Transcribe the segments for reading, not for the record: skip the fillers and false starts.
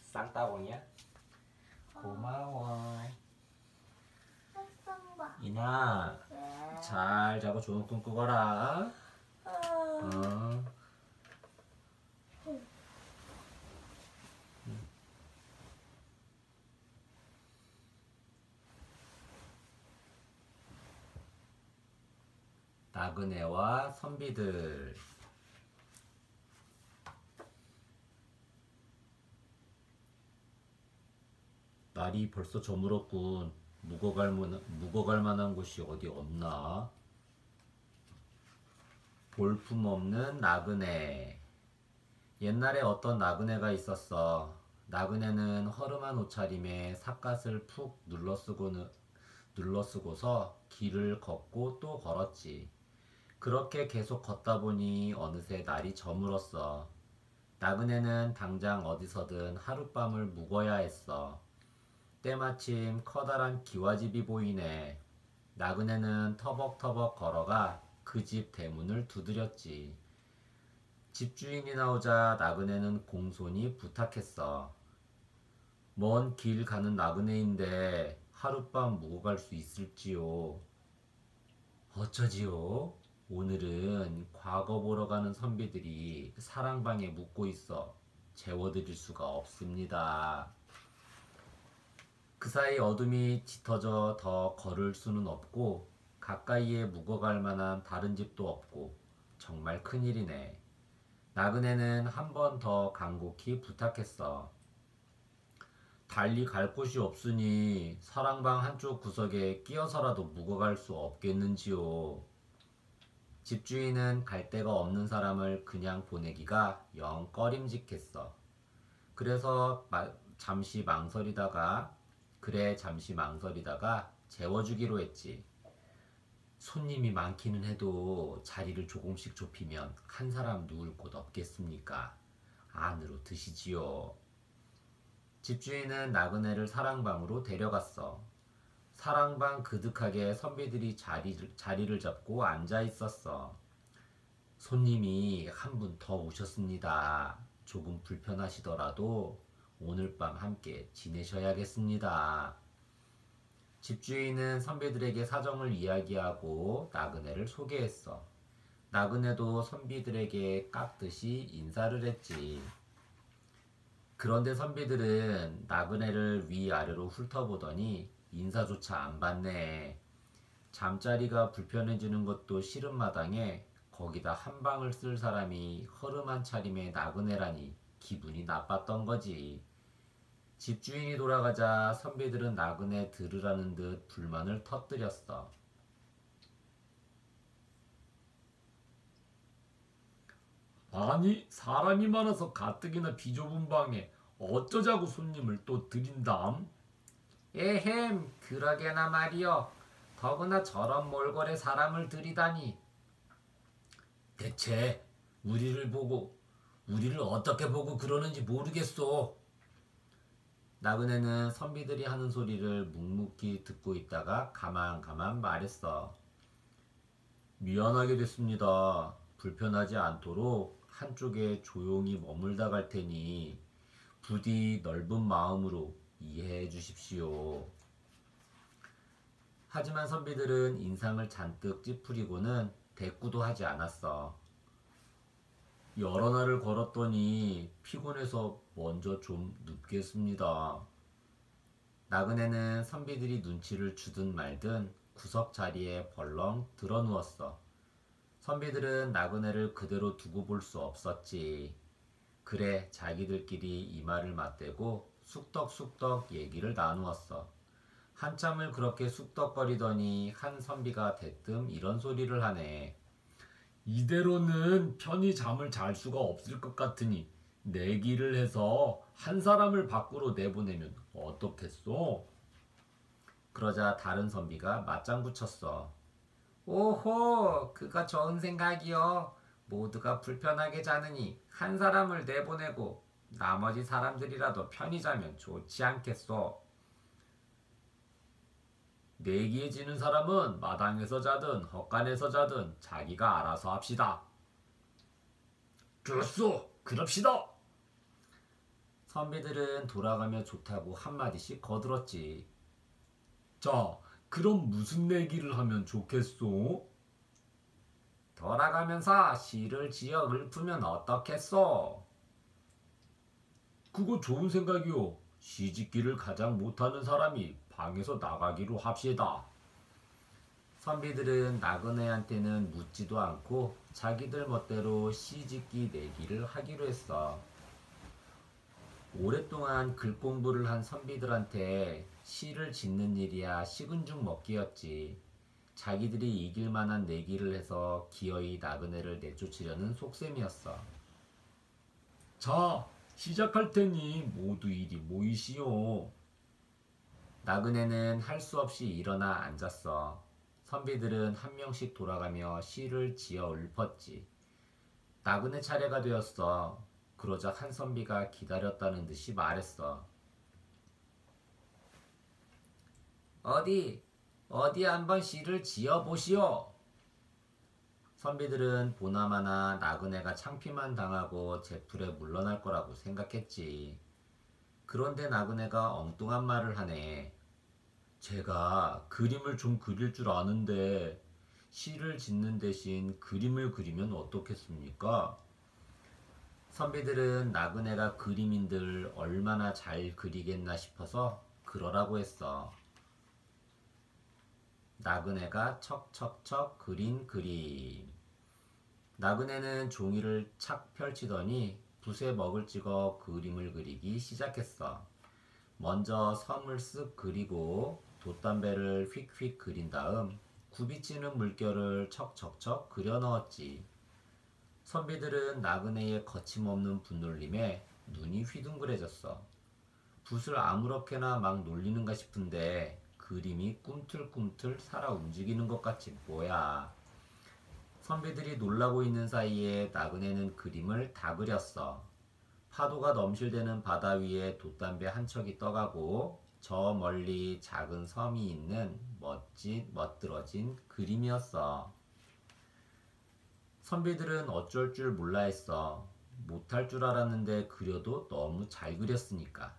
쌍따봉이야? 고마워. 쌍쌍바. 이나 잘 자고 좋은 꿈 꾸거라. 나그네와 선비들. 날이 벌써 저물었군. 묵어갈 만한 곳이 어디 없나? 볼품없는 나그네. 옛날에 어떤 나그네가 있었어. 나그네는 허름한 옷차림에 삿갓을 푹 눌러쓰고서 길을 걷고 또 걸었지. 그렇게 계속 걷다 보니 어느새 날이 저물었어. 나그네는 당장 어디서든 하룻밤을 묵어야 했어. 때마침 커다란 기와집이 보이네. 나그네는 터벅터벅 걸어가 그 집 대문을 두드렸지. 집주인이 나오자 나그네는 공손히 부탁했어. 먼 길 가는 나그네인데 하룻밤 묵어갈 수 있을지요? 어쩌지요? 오늘은 과거 보러 가는 선비들이 사랑방에 묵고 있어 재워드릴 수가 없습니다. 그 사이 어둠이 짙어져 더 걸을 수는 없고 가까이에 묵어갈 만한 다른 집도 없고 정말 큰일이네. 나그네는 한 번 더 간곡히 부탁했어. 달리 갈 곳이 없으니 사랑방 한쪽 구석에 끼어서라도 묵어갈 수 없겠는지요. 집주인은 갈 데가 없는 사람을 그냥 보내기가 영 꺼림직했어. 그래서 잠시 망설이다가 재워주기로 했지. 손님이 많기는 해도 자리를 조금씩 좁히면 한 사람 누울 곳 없겠습니까? 안으로 드시지요. 집주인은 나그네를 사랑방으로 데려갔어. 사랑방 그득하게 선비들이 자리를 잡고 앉아 있었어. 손님이 한 분 더 오셨습니다. 조금 불편하시더라도 오늘 밤 함께 지내셔야겠습니다. 집주인은 선비들에게 사정을 이야기하고 나그네를 소개했어. 나그네도 선비들에게 깍듯이 인사를 했지. 그런데 선비들은 나그네를 위아래로 훑어보더니 인사조차 안 받네. 잠자리가 불편해지는 것도 싫은 마당에 거기다 한 방을 쓸 사람이 허름한 차림의 나그네라니 기분이 나빴던 거지. 집주인이 돌아가자 선비들은 나그네 들으라는 듯 불만을 터뜨렸어. 아니, 사람이 많아서 가뜩이나 비좁은 방에 어쩌자고 손님을 또 들인담? 에헴, 그러게나 말이여. 더구나 저런 몰골에 사람을 들이다니. 대체 우리를 어떻게 보고 그러는지 모르겠소. 나그네는 선비들이 하는 소리를 묵묵히 듣고 있다가 가만 말했어. 미안하게 됐습니다. 불편하지 않도록 한쪽에 조용히 머물다 갈 테니 부디 넓은 마음으로 이해해 주십시오. 하지만 선비들은 인상을 잔뜩 찌푸리고는 대꾸도 하지 않았어. 여러 날을 걸었더니 피곤해서 먼저 좀 눕겠습니다. 나그네는 선비들이 눈치를 주든 말든 구석 자리에 벌렁 드러누웠어. 선비들은 나그네를 그대로 두고 볼 수 없었지. 그래 자기들끼리 이마를 맞대고 쑥덕쑥덕 얘기를 나누었어. 한참을 그렇게 쑥덕거리더니 한 선비가 대뜸 이런 소리를 하네. 이대로는 편히 잠을 잘 수가 없을 것 같으니 내기를 해서 한 사람을 밖으로 내보내면 어떻겠소? 그러자 다른 선비가 맞장구 쳤어. 오호, 그거 좋은 생각이요. 모두가 불편하게 자느니 한 사람을 내보내고 나머지 사람들이라도 편히 자면 좋지 않겠소? 내기에 지는 사람은 마당에서 자든 헛간에서 자든 자기가 알아서 합시다. 좋소, 그럽시다. 선비들은 돌아가며 좋다고 한마디씩 거들었지. 자, 그럼 무슨 내기를 하면 좋겠소? 돌아가면서 시를 지어 읊으면 어떻겠소? 그거 좋은 생각이오. 시집기를 가장 못하는 사람이 방에서 나가기로 합시다. 선비들은 나그네한테는 묻지도 않고 자기들 멋대로 시짓기 내기를 하기로 했어. 오랫동안 글 공부를 한 선비들한테 시를 짓는 일이야 식은 죽 먹기였지. 자기들이 이길 만한 내기를 해서 기어이 나그네를 내쫓으려는 속셈이었어. 자, 시작할 테니 모두 이리 모이시오. 나그네는 할 수 없이 일어나 앉았어. 선비들은 한 명씩 돌아가며 시를 지어 읊었지. 나그네 차례가 되었어. 그러자 한 선비가 기다렸다는 듯이 말했어. 어디 한번 시를 지어 보시오. 선비들은 보나마나 나그네가 창피만 당하고 제풀에 물러날 거라고 생각했지. 그런데 나그네가 엉뚱한 말을 하네. 제가 그림을 좀 그릴 줄 아는데 시를 짓는 대신 그림을 그리면 어떻겠습니까? 선비들은 나그네가 그림인들 얼마나 잘 그리겠나 싶어서 그러라고 했어. 나그네가 척척척 그린 그림. 나그네는 종이를 착 펼치더니 붓에 먹을 찍어 그림을 그리기 시작했어. 먼저 섬을 쓱 그리고 돛담배를 휙휙 그린 다음 굽이치는 물결을 척척척 그려 넣었지. 선비들은 나그네의 거침없는 붓놀림에 눈이 휘둥그레졌어. 붓을 아무렇게나 막 놀리는가 싶은데 그림이 꿈틀꿈틀 살아 움직이는 것 같지 뭐야. 선비들이 놀라고 있는 사이에 나그네는 그림을 다 그렸어. 파도가 넘실대는 바다 위에 돛담배 한 척이 떠가고 저 멀리 작은 섬이 있는 멋들어진 그림이었어. 선비들은 어쩔 줄 몰라 했어. 못할 줄 알았는데 그려도 너무 잘 그렸으니까.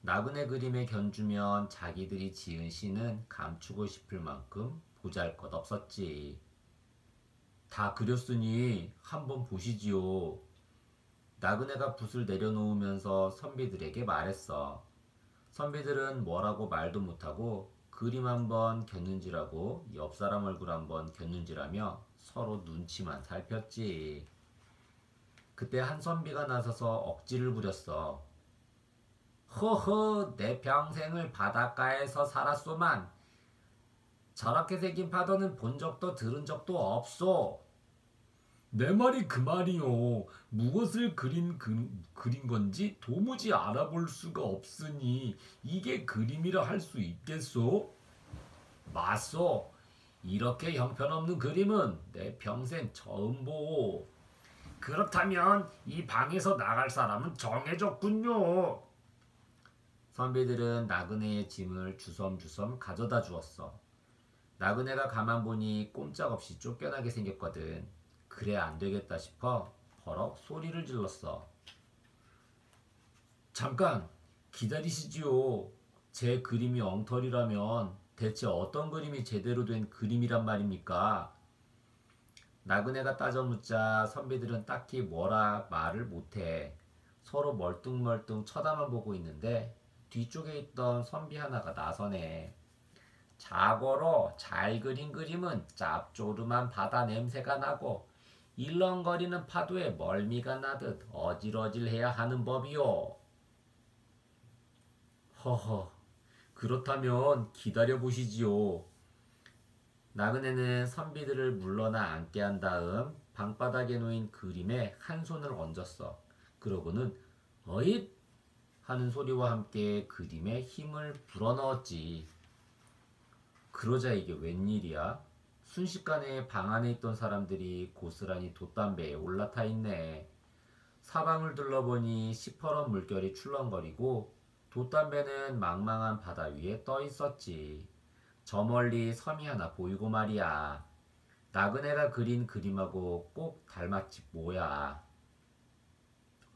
나그네 그림에 견주면 자기들이 지은 시는 감추고 싶을 만큼 보잘것없었지. 다 그렸으니 한번 보시지요. 나그네가 붓을 내려놓으면서 선비들에게 말했어. 선비들은 뭐라고 말도 못하고 그림 한번 겼는지라고 옆 사람 얼굴 한번 겼는지라며 서로 눈치만 살폈지. 그때 한 선비가 나서서 억지를 부렸어. 허허, 내 평생을 바닷가에서 살았소만 저렇게 생긴 파도는 본 적도 들은 적도 없소. 내 말이 그 말이요. 무엇을 그린 건지 도무지 알아볼 수가 없으니 이게 그림이라 할 수 있겠소? 맞소. 이렇게 형편없는 그림은 내 평생 처음 보오. 그렇다면 이 방에서 나갈 사람은 정해졌군요. 선비들은 나그네의 짐을 주섬주섬 가져다 주었어. 나그네가 가만 보니 꼼짝없이 쫓겨나게 생겼거든. 그래 안 되겠다 싶어 버럭 소리를 질렀어. 잠깐 기다리시지요. 제 그림이 엉터리라면 대체 어떤 그림이 제대로 된 그림이란 말입니까? 나그네가 따져 묻자 선비들은 딱히 뭐라 말을 못해. 서로 멀뚱멀뚱 쳐다만 보고 있는데 뒤쪽에 있던 선비 하나가 나서네. 자고로 잘 그린 그림은 짭조름한 바다 냄새가 나고 일렁거리는 파도에 멀미가 나듯 어질어질해야 하는 법이요. 허허, 그렇다면 기다려보시지요. 나그네는 선비들을 물러나 앉게 한 다음 방바닥에 놓인 그림에 한 손을 얹었어. 그러고는 어잇! 하는 소리와 함께 그림에 힘을 불어넣었지. 그러자 이게 웬일이야? 순식간에 방 안에 있던 사람들이 고스란히 돛담배에 올라타 있네. 사방을 둘러보니 시퍼런 물결이 출렁거리고 돛담배는 망망한 바다 위에 떠 있었지. 저 멀리 섬이 하나 보이고 말이야. 나그네가 그린 그림하고 꼭 닮았지 뭐야.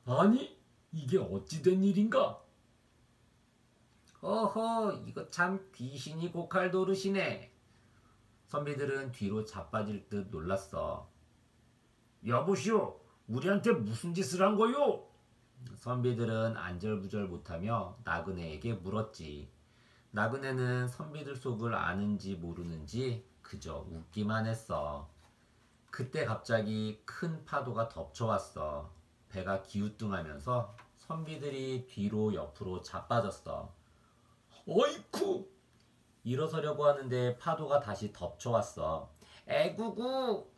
아니, 이게 어찌 된 일인가? 어허, 이거 참 귀신이 고칼 노릇이네. 선비들은 뒤로 자빠질 듯 놀랐어. 여보시오, 우리한테 무슨 짓을 한 거요? 선비들은 안절부절 못하며 나그네에게 물었지. 나그네는 선비들 속을 아는지 모르는지 그저 웃기만 했어. 그때 갑자기 큰 파도가 덮쳐왔어. 배가 기우뚱하면서 선비들이 뒤로 옆으로 자빠졌어. 어이쿠! 일어서려고 하는데 파도가 다시 덮쳐왔어. 에구구!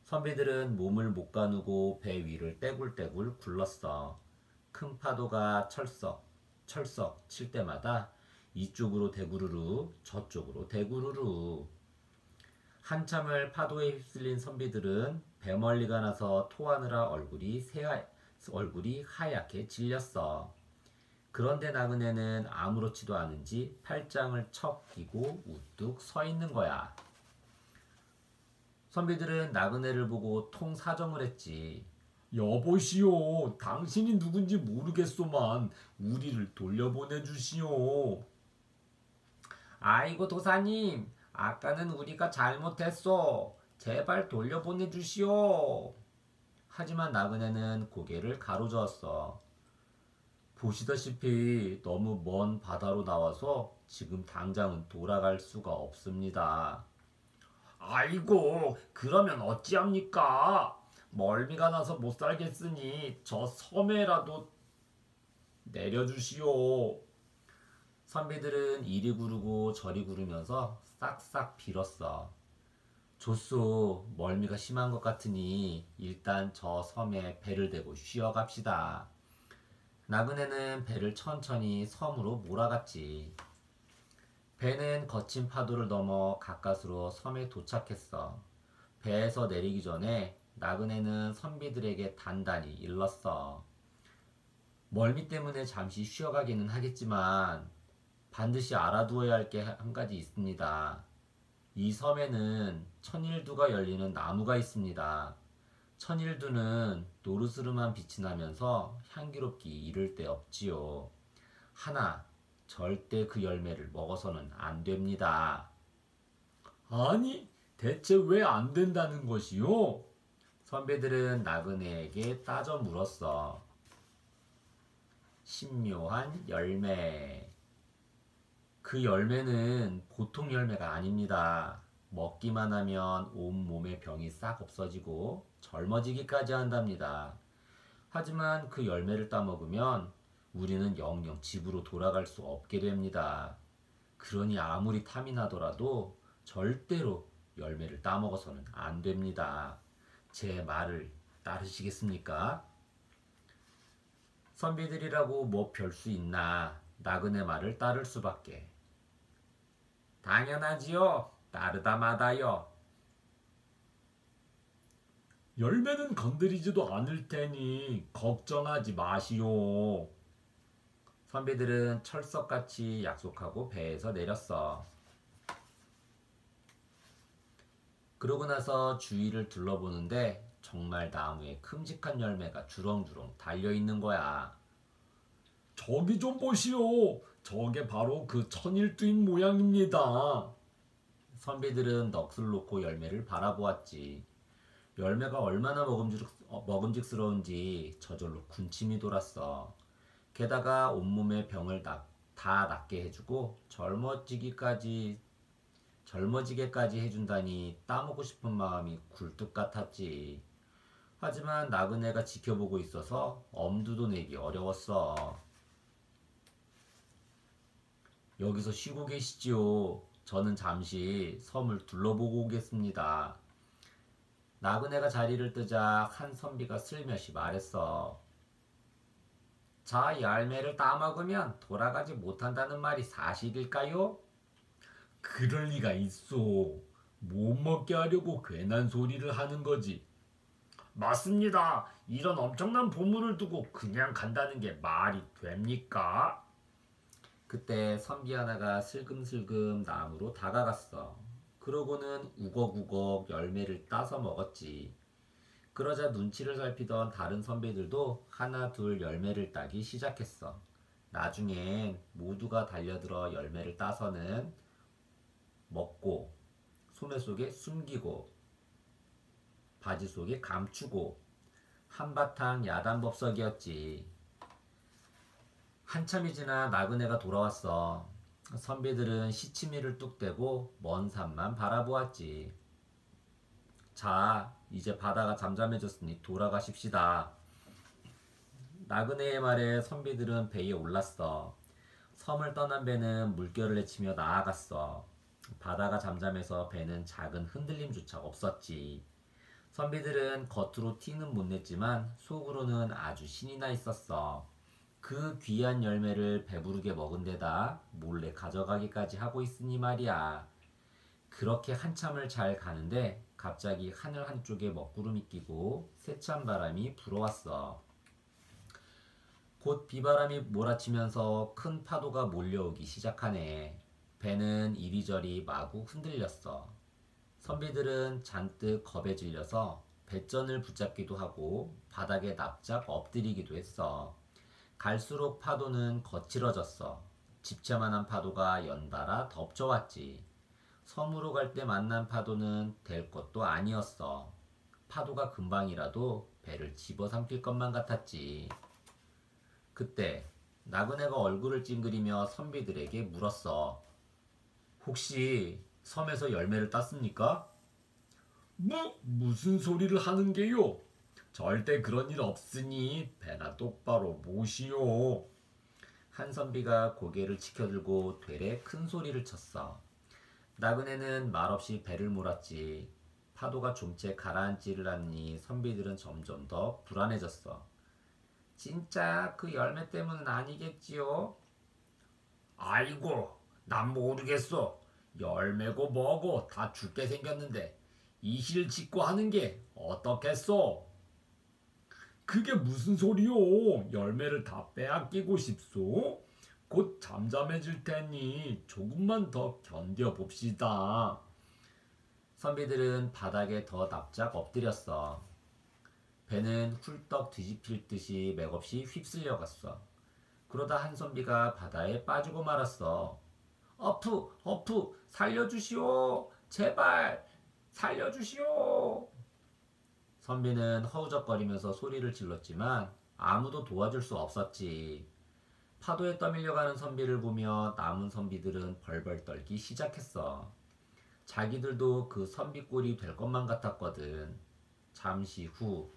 선비들은 몸을 못 가누고 배 위를 떼굴떼굴 굴렀어. 큰 파도가 철썩, 철썩 칠 때마다 이쪽으로 대구르르, 저쪽으로 대구르르. 한참을 파도에 휩쓸린 선비들은 배 멀리가 나서 토하느라 얼굴이 하얗게 질렸어. 그런데 나그네는 아무렇지도 않은지 팔짱을 척 끼고 우뚝 서 있는 거야. 선비들은 나그네를 보고 통사정을 했지. 여보시오, 당신이 누군지 모르겠소만 우리를 돌려보내 주시오. 아이고 도사님, 아까는 우리가 잘못했소. 제발 돌려보내 주시오. 하지만 나그네는 고개를 가로저었어. 보시다시피 너무 먼 바다로 나와서 지금 당장은 돌아갈 수가 없습니다. 아이고, 그러면 어찌합니까? 멀미가 나서 못 살겠으니 저 섬에라도 내려주시오. 선비들은 이리 구르고 저리 구르면서 싹싹 빌었어. 조쏘, 멀미가 심한 것 같으니 일단 저 섬에 배를 대고 쉬어갑시다. 나그네는 배를 천천히 섬으로 몰아갔지. 배는 거친 파도를 넘어 가까스로 섬에 도착했어. 배에서 내리기 전에 나그네는 선비들에게 단단히 일렀어. 멀미 때문에 잠시 쉬어가기는 하겠지만 반드시 알아두어야 할 게 한 가지 있습니다. 이 섬에는 천일두가 열리는 나무가 있습니다. 천일두는 노르스름한 빛이 나면서 향기롭기 이를 데 없지요. 하나, 절대 그 열매를 먹어서는 안 됩니다. 아니, 대체 왜 안 된다는 것이요? 선비들은 나그네에게 따져 물었어. 신묘한 열매. 그 열매는 보통 열매가 아닙니다. 먹기만 하면 온몸의 병이 싹 없어지고 젊어지기까지 한답니다. 하지만 그 열매를 따먹으면 우리는 영영 집으로 돌아갈 수 없게 됩니다. 그러니 아무리 탐이 나더라도 절대로 열매를 따먹어서는 안 됩니다. 제 말을 따르시겠습니까? 선비들이라고 뭐 별 수 있나. 나그네 말을 따를 수밖에. 당연하지요. 따르다 마다요. 열매는 건드리지도 않을 테니 걱정하지 마시오. 선비들은 철석같이 약속하고 배에서 내렸어. 그러고 나서 주위를 둘러보는데 정말 나무에 큼직한 열매가 주렁주렁 달려있는 거야. 저기 좀 보시오. 저게 바로 그 천일두인 모양입니다. 선비들은 넋을 놓고 열매를 바라보았지. 열매가 얼마나 먹음직스러운지 저절로 군침이 돌았어. 게다가 온몸의 병을 다 낫게 해주고 젊어지게까지 해준다니 따먹고 싶은 마음이 굴뚝 같았지. 하지만 나그네가 지켜보고 있어서 엄두도 내기 어려웠어. 여기서 쉬고 계시지요. 저는 잠시 섬을 둘러보고 오겠습니다. 나그네가 자리를 뜨자 한 선비가 슬며시 말했어. 저 열매를 따먹으면 돌아가지 못한다는 말이 사실일까요? 그럴 리가 있소. 못 먹게 하려고 괜한 소리를 하는 거지. 맞습니다. 이런 엄청난 보물을 두고 그냥 간다는 게 말이 됩니까? 그때 선비 하나가 슬금슬금 나무로 다가갔어. 그러고는 우걱우걱 열매를 따서 먹었지. 그러자 눈치를 살피던 다른 선비들도 하나 둘 열매를 따기 시작했어. 나중엔 모두가 달려들어 열매를 따서는 먹고 소매 속에 숨기고 바지 속에 감추고 한바탕 야단법석이었지. 한참이 지나 나그네가 돌아왔어. 선비들은 시치미를 뚝 떼고 먼 산만 바라보았지. 자, 이제 바다가 잠잠해졌으니 돌아가십시다. 나그네의 말에 선비들은 배에 올랐어. 섬을 떠난 배는 물결을 헤치며 나아갔어. 바다가 잠잠해서 배는 작은 흔들림조차 없었지. 선비들은 겉으로 티는 못 냈지만 속으로는 아주 신이 나 있었어. 그 귀한 열매를 배부르게 먹은 데다 몰래 가져가기까지 하고 있으니 말이야. 그렇게 한참을 잘 가는데 갑자기 하늘 한쪽에 먹구름이 끼고 세찬 바람이 불어왔어. 곧 비바람이 몰아치면서 큰 파도가 몰려오기 시작하네. 배는 이리저리 마구 흔들렸어. 선비들은 잔뜩 겁에 질려서 배전을 붙잡기도 하고 바닥에 납작 엎드리기도 했어. 갈수록 파도는 거칠어졌어. 집채만한 파도가 연달아 덮쳐왔지. 섬으로 갈 때 만난 파도는 될 것도 아니었어. 파도가 금방이라도 배를 집어삼킬 것만 같았지. 그때 나그네가 얼굴을 찡그리며 선비들에게 물었어. 혹시 섬에서 열매를 땄습니까? 무슨 소리를 하는 게요? 절대 그런 일 없으니 배나 똑바로 모시오. 한 선비가 고개를 치켜들고 되레 큰 소리를 쳤어. 나그네는 말없이 배를 몰았지. 파도가 좀째 가라앉지를 않니 선비들은 점점 더 불안해졌어. 진짜 그 열매 때문은 아니겠지요? 아이고, 난 모르겠어. 열매고 뭐고 다 죽게 생겼는데 이실 짓고 하는 게 어떻겠소? 그게 무슨 소리요? 열매를 다 빼앗기고 싶소? 곧 잠잠해질 테니 조금만 더 견뎌봅시다. 선비들은 바닥에 더 납작 엎드렸어. 배는 훌떡 뒤집힐 듯이 맥없이 휩쓸려 갔어. 그러다 한 선비가 바다에 빠지고 말았어. 어프, 어프, 살려주시오. 제발, 살려주시오. 선비는 허우적거리면서 소리를 질렀지만 아무도 도와줄 수 없었지. 파도에 떠밀려가는 선비를 보며 남은 선비들은 벌벌 떨기 시작했어. 자기들도 그 선비 꼴이 될 것만 같았거든. 잠시 후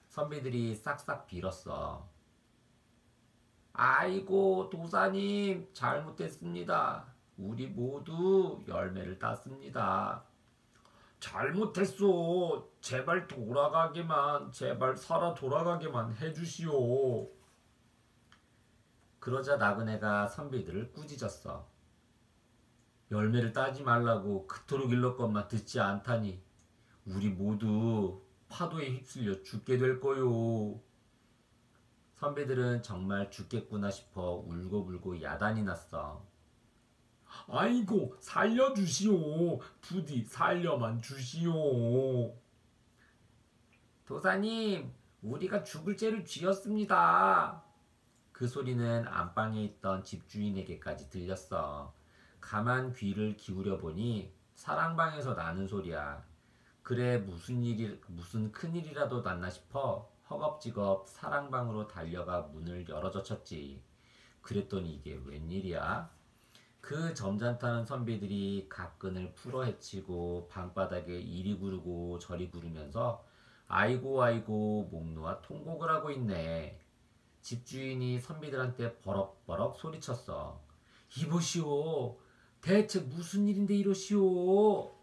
선비들이 싹싹 빌었어. 아이고 도사님 잘못했습니다. 우리 모두 열매를 땄습니다. 잘못했소. 제발 돌아가게만, 제발 살아 돌아가게만 해주시오. 그러자 나그네가 선비들을 꾸짖었어. 열매를 따지 말라고 그토록 일렀건만 듣지 않다니 우리 모두 파도에 휩쓸려 죽게 될 거요. 선비들은 정말 죽겠구나 싶어 울고불고 야단이 났어. 아이고 살려주시오. 부디 살려만 주시오. 도사님, 우리가 죽을 죄를 지었습니다. 그 소리는 안방에 있던 집주인에게까지 들렸어. 가만 귀를 기울여 보니 사랑방에서 나는 소리야. 그래 무슨 큰일이라도 났나 싶어 허겁지겁 사랑방으로 달려가 문을 열어젖혔지. 그랬더니 이게 웬일이야? 그 점잖다는 선비들이 각근을 풀어 헤치고 방바닥에 이리 구르고 저리 구르면서 아이고 아이고 목 놓아 통곡을 하고 있네. 집주인이 선비들한테 버럭버럭 소리쳤어. 이보시오. 대체 무슨 일인데 이러시오.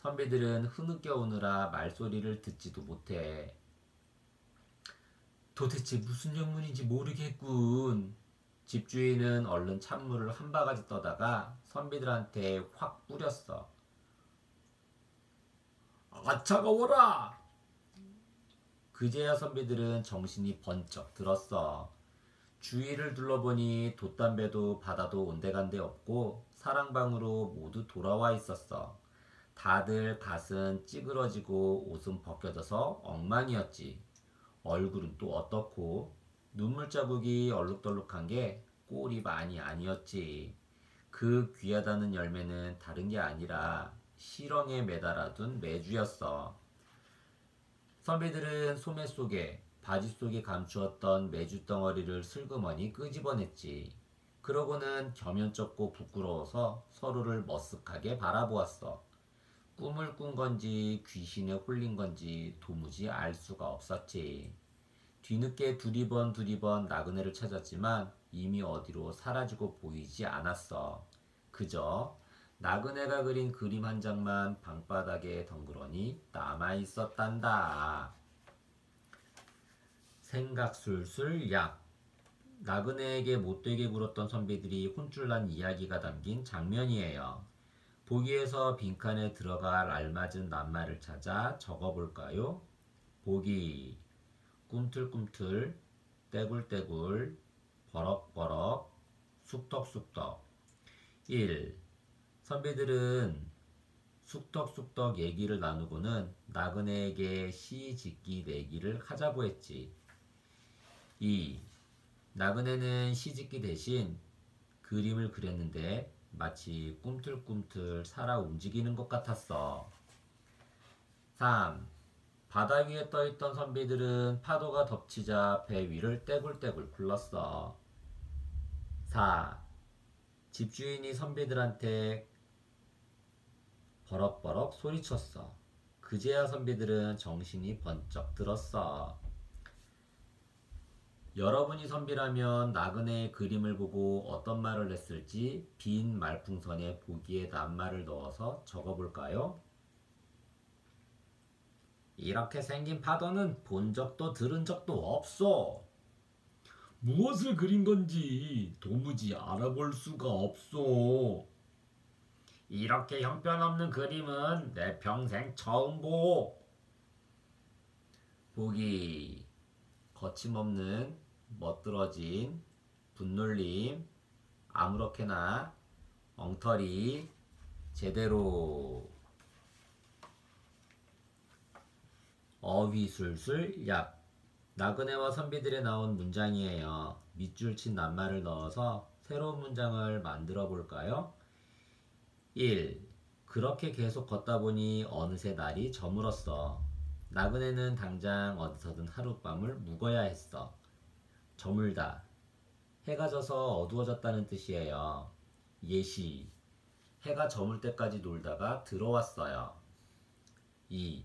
선비들은 흐느껴 오느라 말소리를 듣지도 못해. 도대체 무슨 영문인지 모르겠군. 집주인은 얼른 찬물을 한 바가지 떠다가 선비들한테 확 뿌렸어. 아 차가워라. 그제야 선비들은 정신이 번쩍 들었어. 주위를 둘러보니 돛담배도 바다도 온데간데 없고 사랑방으로 모두 돌아와 있었어. 다들 갓은 찌그러지고 옷은 벗겨져서 엉망이었지. 얼굴은 또 어떻고 눈물 자국이 얼룩덜룩한 게 꼴이 많이 아니었지. 그 귀하다는 열매는 다른 게 아니라 실렁에 매달아둔 메주였어. 선비들은 소매 속에 바지 속에 감추었던 메주 덩어리를 슬그머니 끄집어냈지. 그러고는 겸연쩍고 부끄러워서 서로를 머쓱하게 바라보았어. 꿈을 꾼 건지 귀신에 홀린 건지 도무지 알 수가 없었지. 뒤늦게 두리번 나그네를 찾았지만 이미 어디로 사라지고 보이지 않았어. 그저 나그네가 그린 그림 한 장만 방바닥에 덩그러니 남아 있었단다. 생각술술 약. 나그네에게 못되게 굴었던 선비들이 혼쭐난 이야기가 담긴 장면이에요. 보기에서 빈칸에 들어갈 알맞은 낱말을 찾아 적어볼까요? 보기, 꿈틀꿈틀, 떼굴떼굴, 버럭버럭, 쑥떡쑥떡. 1. 선비들은 쑥떡쑥떡 얘기를 나누고는 나그네에게 시 짓기 내기를 하자고 했지. 2. 나그네는 시 짓기 대신 그림을 그렸는데 마치 꿈틀꿈틀 살아 움직이는 것 같았어. 3. 바다 위에 떠있던 선비들은 파도가 덮치자 배 위를 떼굴떼굴 굴렀어. 4. 집주인이 선비들한테 버럭버럭 소리쳤어. 그제야 선비들은 정신이 번쩍 들었어. 여러분이 선비라면 나그네의 그림을 보고 어떤 말을 했을지 빈 말풍선에 보기에 낱말을 넣어서 적어볼까요? 이렇게 생긴 파도는 본 적도 들은 적도 없어. 무엇을 그린 건지 도무지 알아볼 수가 없어. 이렇게 형편없는 그림은 내 평생 처음 보. 보기, 거침없는 멋들어진 분놀림, 아무렇게나 엉터리 제대로. 어휘술술 약. 나그네와 선비들에 나온 문장이에요. 밑줄 친 낱말을 넣어서 새로운 문장을 만들어 볼까요? 1. 그렇게 계속 걷다 보니 어느새 날이 저물었어. 나그네는 당장 어디서든 하룻밤을 묵어야 했어. 저물다. 해가 져서 어두워졌다는 뜻이에요. 예시. 해가 저물 때까지 놀다가 들어왔어요. 2.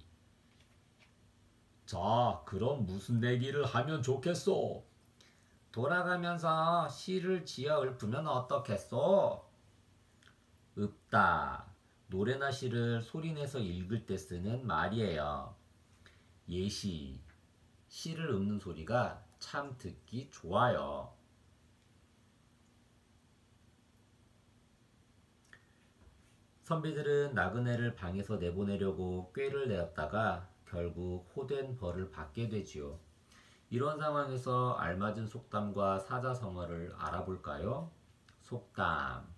자, 그럼 무슨 내기를 하면 좋겠어? 돌아가면서 시를 지어 읊으면 어떻겠소? 읊다. 노래나 시를 소리내서 읽을 때 쓰는 말이에요. 예시. 시를 읊는 소리가 참 듣기 좋아요. 선비들은 나그네를 방에서 내보내려고 꾀를 내었다가 결국 호된 벌을 받게 되지요. 이런 상황에서 알맞은 속담과 사자성어를 알아볼까요? 속담.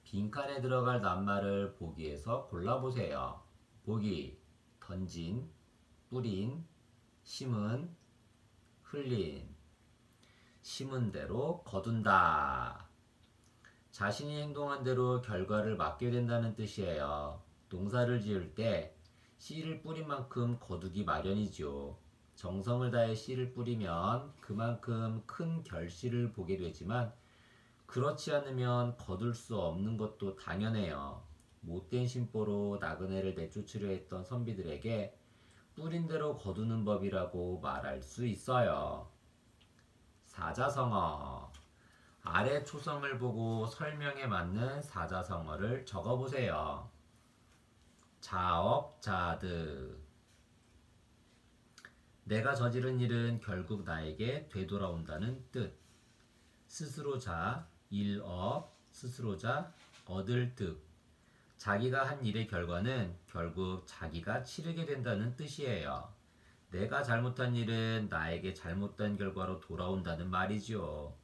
빈칸에 들어갈 낱말을 보기에서 골라보세요. 보기. 던진, 뿌린, 심은, 흘린. 심은 대로 거둔다. 자신이 행동한 대로 결과를 맞게 된다는 뜻이에요. 농사를 지을 때 씨를 뿌린 만큼 거두기 마련이죠. 정성을 다해 씨를 뿌리면 그만큼 큰 결실을 보게 되지만 그렇지 않으면 거둘 수 없는 것도 당연해요. 못된 심보로 나그네를 내쫓으려 했던 선비들에게 뿌린 대로 거두는 법이라고 말할 수 있어요. 사자성어. 아래 초성을 보고 설명에 맞는 사자성어를 적어보세요. 자업자득. 내가 저지른 일은 결국 나에게 되돌아온다는 뜻. 스스로 자, 일업, 스스로 자, 얻을 득. 자기가 한 일의 결과는 결국 자기가 치르게 된다는 뜻이에요. 내가 잘못한 일은 나에게 잘못된 결과로 돌아온다는 말이죠.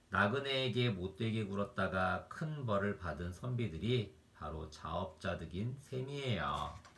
나그네에게 못되게 굴었다가 큰 벌을 받은 선비들이 바로 자업자득인 셈이에요.